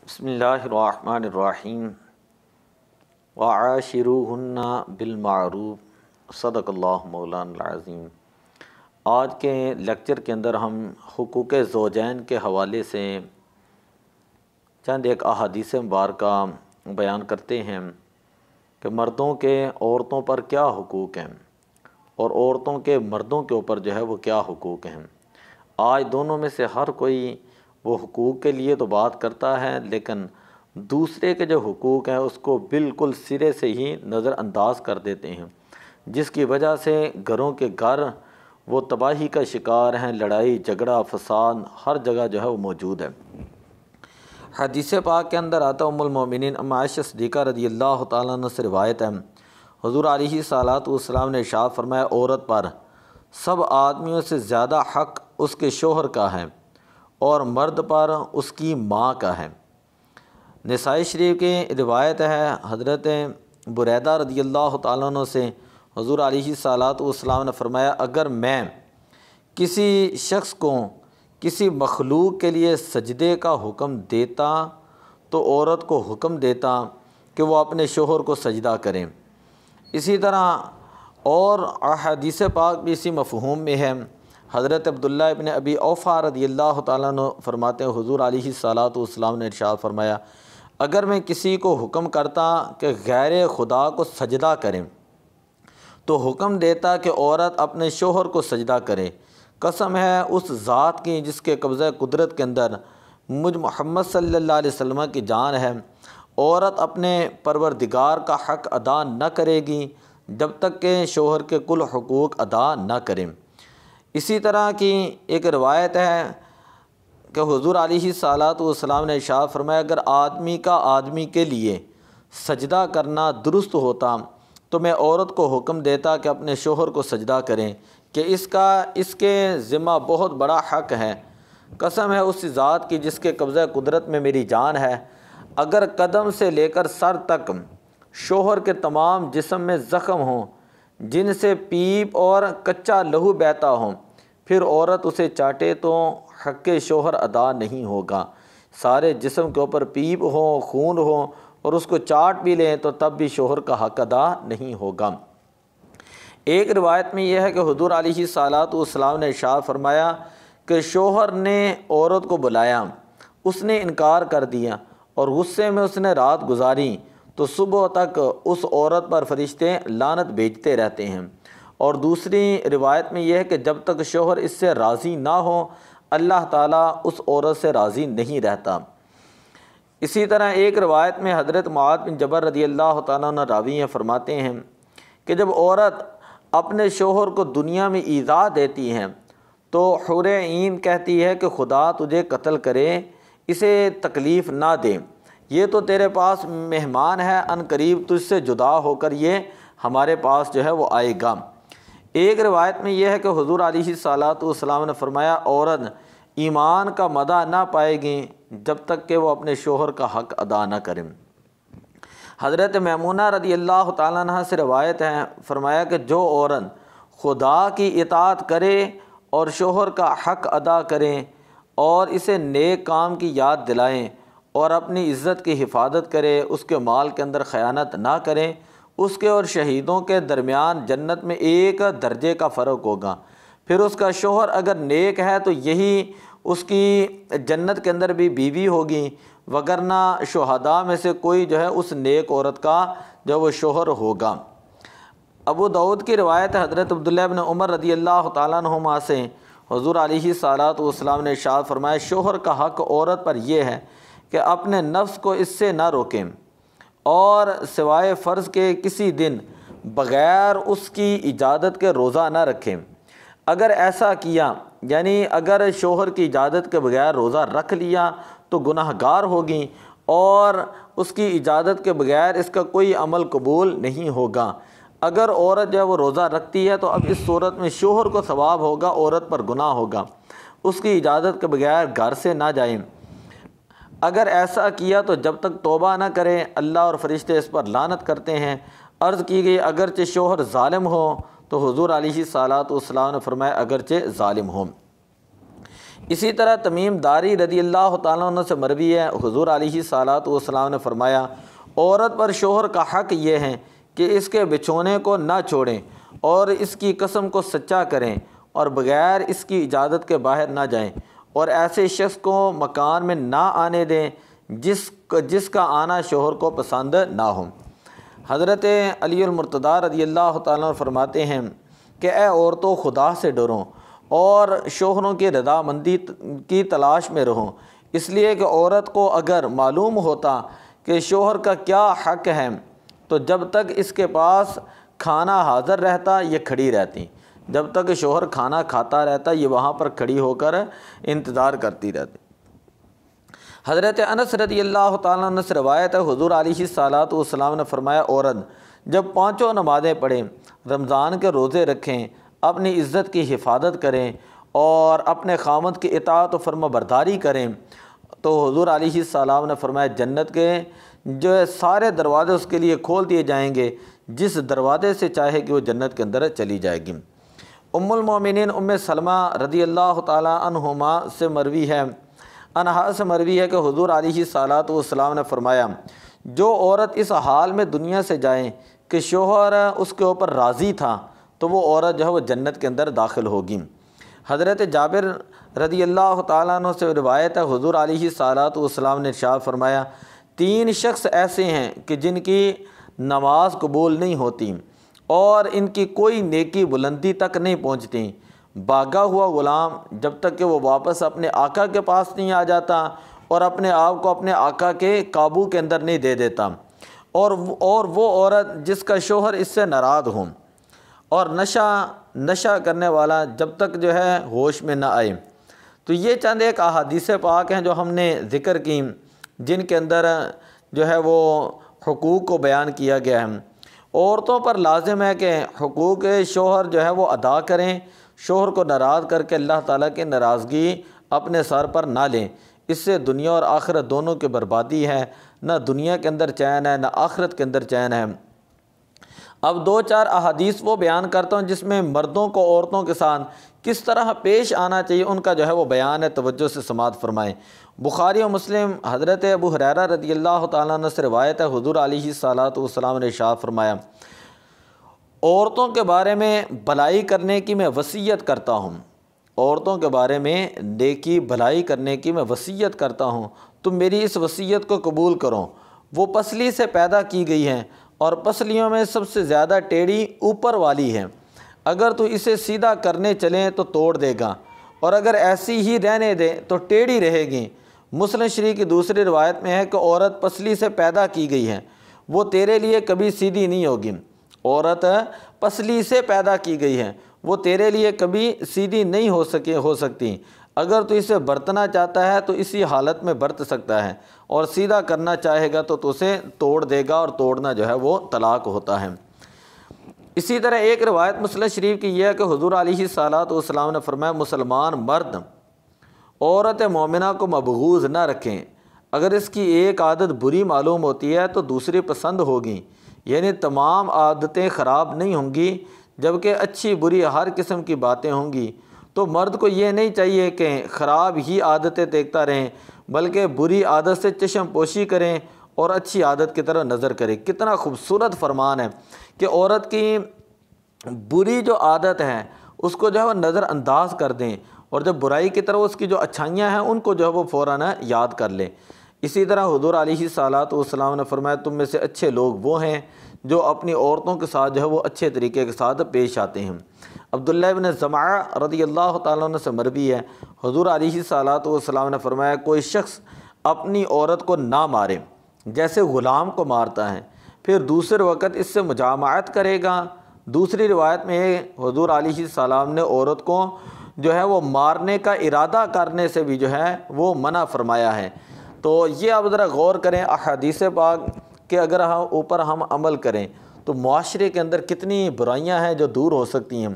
بسم اللہ الرحمن الرحیم وعاشروہن بالمعروف صدق اللہ مولانا العظیم۔ آج کے لیکچر کے اندر ہم حقوق زوجین کے حوالے سے چند ایک احادیث مبارکہ بیان کرتے ہیں کہ مردوں کے عورتوں پر کیا حقوق ہیں اور عورتوں کے مردوں کے اوپر جو ہے وہ کیا حقوق ہیں۔ آج دونوں میں سے ہر کوئی وہ حقوق کے لیے تو بات کرتا ہے، لیکن دوسرے کے جو حقوق ہیں اس کو بالکل سرے سے ہی نظر انداز کر دیتے ہیں، جس کی وجہ سے گھروں کے گھر وہ تباہی کا شکار ہیں۔ لڑائی جھگڑا فساد ہر جگہ جو ہے وہ موجود ہے۔ حدیث پاک کے اندر آتا ام المومنین ام عائشہ صدیقہ رضی اللہ تعالیٰ عنہ سے روایت ہے، حضور علیہ الصلوۃ والسلام نے ارشاد فرمایا، عورت پر سب آدمیوں سے زیادہ حق اس کے شوہر کا ہے اور مرد پر اس کی ماں کا ہے۔ نسائی شریف کی روایت ہے، حضرت بریدہ رضی اللہ تعالیٰ عنہ سے حضور علیہ الصلوۃ والسلام نے فرمایا، اگر میں کسی شخص کو کسی مخلوق کے لیے سجدے کا حکم دیتا تو عورت کو حکم دیتا کہ وہ اپنے شوہر کو سجدہ کریں۔ اسی طرح اور احادیث پاک بھی اسی مفہوم میں ہے۔ حضرت عبداللہ ابن ابی اوفا رضی اللہ تعالیٰ عنہ فرماتے ہیں، حضور علیہ الصلوۃ والسلام نے ارشاد فرمایا، اگر میں کسی کو حکم کرتا کہ غیر خدا کو سجدہ کریں تو حکم دیتا کہ عورت اپنے شوہر کو سجدہ کرے۔ قسم ہے اس ذات کی جس کے قبضہ قدرت کے اندر مجھ محمد صلی اللہ علیہ وسلم کی جان ہے، عورت اپنے پروردگار کا حق ادا نہ کرے گی جب تک کہ شوہر کے کل حقوق ادا نہ کریں۔ اسی طرح کی ایک روایت ہے کہ حضور علیہ الصلوۃ والسلام نے ارشاد فرمایا، اگر آدمی کا آدمی کے لیے سجدہ کرنا درست ہوتا تو میں عورت کو حکم دیتا کہ اپنے شوہر کو سجدہ کریں کہ اس کے ذمہ بہت بڑا حق ہے۔ قسم ہے اس ذات کی جس کے قبضہ قدرت میں میری جان ہے، اگر قدم سے لے کر سر تک شوہر کے تمام جسم میں زخم ہوں جن سے پیپ اور کچا لہو بہتا ہوں، پھر عورت اسے چاٹے تو حق شوہر ادا نہیں ہوگا۔ سارے جسم کے اوپر پیپ ہو، خون ہو اور اس کو چاٹ بھی لیں تو تب بھی شوہر کا حق ادا نہیں ہوگا۔ ایک روایت میں یہ ہے کہ حضور علیہ الصلوۃ والسلام نے ارشاد فرمایا کہ شوہر نے عورت کو بلایا، اس نے انکار کر دیا اور غصے میں اس نے رات گزاری تو صبح تک اس عورت پر فرشتے لعنت بھیجتے رہتے ہیں۔ اور دوسری روایت میں یہ ہے کہ جب تک شوہر اس سے راضی نہ ہو اللہ تعالیٰ اس عورت سے راضی نہیں رہتا۔ اسی طرح ایک روایت میں حضرت معاذ بن جبل رضی اللہ تعالیٰ عنہ راوی ہیں، فرماتے ہیں کہ جب عورت اپنے شوہر کو دنیا میں ایذا دیتی ہے تو حور عین کہتی ہے کہ خدا تجھے قتل کرے، اسے تکلیف نہ دے، یہ تو تیرے پاس مہمان ہے، ان قریب تجھ سے جدا ہو کر یہ ہمارے پاس جو ہے وہ آئے گا۔ ایک روایت میں یہ ہے کہ حضور علیہ الصلوۃ والسلام نے فرمایا، عورت ایمان کا مزہ نہ پائے گی جب تک کہ وہ اپنے شوہر کا حق ادا نہ کریں۔ حضرت میمونہ رضی اللہ تعالیٰ عنہ سے روایت ہے، فرمایا کہ جو عورت خدا کی اطاعت کرے اور شوہر کا حق ادا کریں اور اسے نیک کام کی یاد دلائیں اور اپنی عزت کی حفاظت کرے، اس کے مال کے اندر خیانت نہ کریں، اس کے اور شہیدوں کے درمیان جنت میں ایک درجے کا فرق ہوگا۔ پھر اس کا شوہر اگر نیک ہے تو یہی اس کی جنت کے اندر بھی بیوی ہوگی، وگرنہ شہداء میں سے کوئی جو ہے اس نیک عورت کا جو وہ شوہر ہوگا۔ ابو داؤد کی روایت ہے، حضرت عبداللہ بن عمر رضی اللہ تعالیٰ عنہما سے حضور علیہ الصلوۃ والسلام نے ارشاد فرمایا، شوہر کا حق عورت پر یہ ہے کہ اپنے نفس کو اس سے نہ روکیں اور سوائے فرض کے کسی دن بغیر اس کی اجازت کے روزہ نہ رکھیں۔ اگر ایسا کیا یعنی اگر شوہر کی اجازت کے بغیر روزہ رکھ لیا تو گناہ گار ہوگی اور اس کی اجازت کے بغیر اس کا کوئی عمل قبول نہیں ہوگا۔ اگر عورت جو ہے وہ روزہ رکھتی ہے تو اب اس صورت میں شوہر کو ثواب ہوگا، عورت پر گناہ ہوگا، اس کی اجازت کے بغیر گھر سے نہ جائیں۔ اگر ایسا کیا تو جب تک توبہ نہ کریں اللہ اور فرشتے اس پر لعنت کرتے ہیں۔ عرض کی گئی اگرچہ شوہر ظالم ہو تو حضور علیہ الصلوۃ والسلام نے فرمایا اگرچہ ظالم ہو۔ اسی طرح تمیم داری رضی اللہ تعالیٰ عنہ سے مروی ہے، حضور علیہ الصلاۃ والسلام نے فرمایا عورت پر شوہر کا حق یہ ہے کہ اس کے بچھونے کو نہ چھوڑیں اور اس کی قسم کو سچا کریں اور بغیر اس کی اجازت کے باہر نہ جائیں، اور ایسے شخص کو مکان میں نہ آنے دیں جس کا آنا شوہر کو پسند نہ ہو۔ حضرت علی المرتضیٰ رضی اللہ تعالیٰ عنہ فرماتے ہیں کہ اے عورتوں، خدا سے ڈرو اور شوہروں کی رضامندی کی تلاش میں رہو، اس لیے کہ عورت کو اگر معلوم ہوتا کہ شوہر کا کیا حق ہے تو جب تک اس کے پاس کھانا حاضر رہتا یہ کھڑی رہتی، جب تک شوہر کھانا کھاتا رہتا یہ وہاں پر کھڑی ہو کر انتظار کرتی رہتی۔ حضرت انس رضی اللہ تعالیٰ عنہ سے روایت ہے، حضور علیہ الصلاۃ والسلام نے فرمایا عورت جب 5 نمازیں پڑھیں، رمضان کے روزے رکھیں، اپنی عزت کی حفاظت کریں اور اپنے خامد کی اطاعت و فرما برداری کریں تو حضور علیہ السلام نے فرمایا جنت کے جو سارے دروازے اس کے لیے کھول دیے جائیں گے، جس دروازے سے چاہے کہ وہ جنت کے اندر چلی جائے گی۔ ام المومنین ام سلمہ رضی اللہ تعالیٰ عنہما سے مروی ہے، انہا سے مروی ہے کہ حضور علیہ الصلاۃ والسلام نے فرمایا جو عورت اس حال میں دنیا سے جائے کہ شوہر اس کے اوپر راضی تھا تو وہ عورت جو ہے وہ جنت کے اندر داخل ہوگی۔ حضرت جابر رضی اللہ تعالیٰ عنہ سے روایت ہے، حضور علیہ الصلاۃ والسلام نے ارشاد فرمایا 3 شخص ایسے ہیں کہ جن کی نماز قبول نہیں ہوتی اور ان کی کوئی نیکی بلندی تک نہیں پہنچتی، بھاگا ہوا غلام جب تک کہ وہ واپس اپنے آقا کے پاس نہیں آ جاتا اور اپنے آپ کو اپنے آقا کے قابو کے اندر نہیں دے دیتا، اور وہ عورت جس کا شوہر اس سے ناراض ہو، اور نشہ کرنے والا جب تک جو ہے ہوش میں نہ آئے۔ تو یہ چند ایک احادیث پاک ہیں جو ہم نے ذکر کی، جن کے اندر جو ہے وہ حقوق کو بیان کیا گیا ہے۔ عورتوں پر لازم ہے کہ حقوق شوہر جو ہے وہ ادا کریں، شوہر کو ناراض کر کے اللہ تعالیٰ کی ناراضگی اپنے سر پر نہ لیں، اس سے دنیا اور آخرت دونوں کی بربادی ہے، نہ دنیا کے اندر چین ہے نہ آخرت کے اندر چین ہے۔ اب 2-4 احادیث وہ بیان کرتا ہوں جس میں مردوں کو عورتوں کے ساتھ کس طرح پیش آنا چاہیے، ان کا جو ہے وہ بیان ہے، توجہ سے سماعت فرمائیں۔ بخاری و مسلم حضرت ابو ہریرہ رضی اللہ تعالیٰ عنہ سے روایت ہے، حضور علیہ الصلاۃ والسلام نے ارشاد فرمایا عورتوں کے بارے میں بھلائی کرنے کی میں وصیت کرتا ہوں، عورتوں کے بارے میں نیکی بھلائی کرنے کی میں وصیت کرتا ہوں، تم میری اس وصیت کو قبول کرو۔ وہ پسلی سے پیدا کی گئی ہیں اور پسلیوں میں سب سے زیادہ ٹیڑھی اوپر والی ہے، اگر تو اسے سیدھا کرنے چلیں تو توڑ دے گا اور اگر ایسی ہی رہنے دے تو ٹیڑھی رہے گی۔ مسلم شریف کی دوسری روایت میں ہے کہ عورت پسلی سے پیدا کی گئی ہے، وہ تیرے لیے کبھی سیدھی نہیں ہوگی۔ عورت پسلی سے پیدا کی گئی ہے، وہ تیرے لیے کبھی سیدھی نہیں ہو سکتی، اگر تو اسے برتنا چاہتا ہے تو اسی حالت میں برت سکتا ہے، اور سیدھا کرنا چاہے گا تو اسے توڑ دے گا، اور توڑنا جو ہے وہ طلاق ہوتا ہے۔ اسی طرح ایک روایت مسلم شریف کی یہ ہے کہ حضور علیہ الصلاۃ والسلام نے فرمایا مسلمان مرد عورت مومنہ کو مبغوض نہ رکھیں، اگر اس کی ایک عادت بری معلوم ہوتی ہے تو دوسری پسند ہوگی، یعنی تمام عادتیں خراب نہیں ہوں گی جبکہ اچھی بری ہر قسم کی باتیں ہوں گی۔ تو مرد کو یہ نہیں چاہیے کہ خراب ہی عادتیں دیکھتا رہیں، بلکہ بری عادت سے چشم پوشی کریں اور اچھی عادت کی طرف نظر کریں۔ کتنا خوبصورت فرمان ہے کہ عورت کی بری جو عادت ہے اس کو جو ہے وہ نظر انداز کر دیں، اور جب برائی کی طرف اس کی جو اچھائیاں ہیں ان کو جو ہے وہ فوراً یاد کر لیں۔ اسی طرح حضور علیہ الصلاۃ والسلام نے فرمایا تم میں سے اچھے لوگ وہ ہیں جو اپنی عورتوں کے ساتھ جو ہے وہ اچھے طریقے کے ساتھ پیش آتے ہیں۔ عبداللہ بن زمعہ رضی اللہ تعالیٰ عنہ سے مروی ہے، حضور علیہ الصلاۃ والسلام نے فرمایا کوئی شخص اپنی عورت کو نہ مارے جیسے غلام کو مارتا ہے، پھر دوسرے وقت اس سے مجامعت کرے گا۔ دوسری روایت میں حضور علیہ السلام نے عورت کو جو ہے وہ مارنے کا ارادہ کرنے سے بھی جو ہے وہ منع فرمایا ہے۔ تو یہ اب ذرا غور کریں احادیث پاک کہ اگر اوپر ہم عمل کریں تو معاشرے کے اندر کتنی برائیاں ہیں جو دور ہو سکتی ہیں۔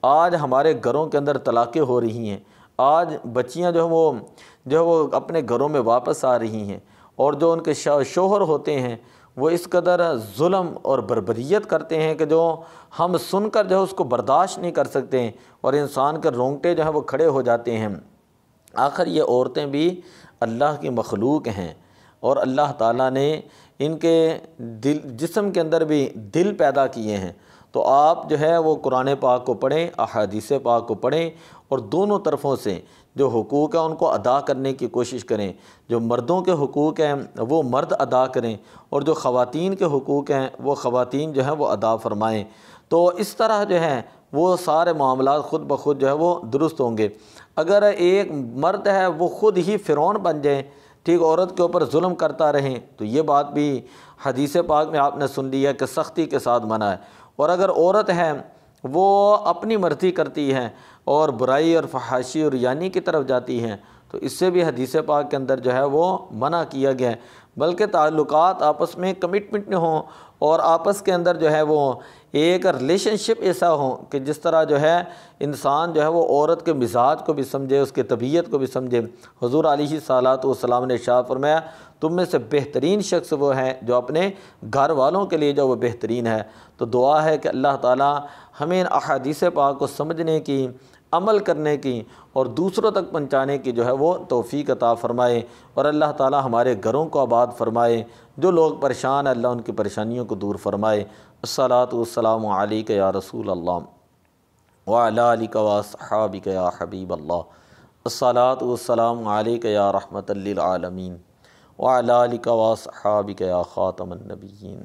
آج ہمارے گھروں کے اندر طلاقیں ہو رہی ہیں، آج بچیاں جو ہے وہ اپنے گھروں میں واپس آ رہی ہیں، اور جو ان کے شوہر ہوتے ہیں وہ اس قدر ظلم اور بربریت کرتے ہیں کہ جو ہم سن کر جو ہے اس کو برداشت نہیں کر سکتے، اور انسان کے رونگٹے جو ہیں وہ کھڑے ہو جاتے ہیں۔ آخر یہ عورتیں بھی اللہ کی مخلوق ہیں، اور اللہ تعالیٰ نے ان کے جسم کے اندر بھی دل پیدا کیے ہیں۔ تو آپ جو ہے وہ قرآن پاک کو پڑھیں، احادیث پاک کو پڑھیں، اور دونوں طرفوں سے جو حقوق ہیں ان کو ادا کرنے کی کوشش کریں۔ جو مردوں کے حقوق ہیں وہ مرد ادا کریں، اور جو خواتین کے حقوق ہیں وہ خواتین جو ہیں وہ ادا فرمائیں۔ تو اس طرح جو ہے وہ سارے معاملات خود بخود جو ہے وہ درست ہوں گے۔ اگر ایک مرد ہے وہ خود ہی فرعون بن جائے، ٹھیک، عورت کے اوپر ظلم کرتا رہیں، تو یہ بات بھی حدیث پاک میں آپ نے سن لی ہے کہ سختی کے ساتھ منع ہے۔ اور اگر عورت ہے وہ اپنی مرضی کرتی ہے اور برائی اور فحاشی اور ریانی کی طرف جاتی ہیں، تو اس سے بھی حدیث پاک کے اندر جو ہے وہ منع کیا گیا ہے۔ بلکہ تعلقات آپس میں کمٹمنٹ میں ہوں، اور آپس کے اندر جو ہے وہ ایک ریلیشن شپ ایسا ہو کہ جس طرح جو ہے انسان جو ہے وہ عورت کے مزاج کو بھی سمجھے، اس کے طبیعت کو بھی سمجھے۔ حضور علیہ الصلاۃ والسلام نے ارشاد فرمایا، تم میں سے بہترین شخص وہ ہے جو اپنے گھر والوں کے لیے جو وہ بہترین ہے۔ تو دعا ہے کہ اللہ تعالی ہمیں ان احادیث پاک کو سمجھنے کی، عمل کرنے کی اور دوسروں تک پہنچانے کی جو ہے وہ توفیق عطا فرمائے، اور اللہ تعالی ہمارے گھروں کو آباد فرمائے۔ جو لوگ پریشان ہیں اللہ ان کی پریشانیوں کو دور فرمائے۔ الصلاۃ والسلام علیک یا رسول اللہ وعلی آلک واصحابک یا حبیب اللہ۔ الصلاۃ والسلام علیک یا رحمۃ للعالمین وعلی آلک واصحابک یا خاتم النبیین۔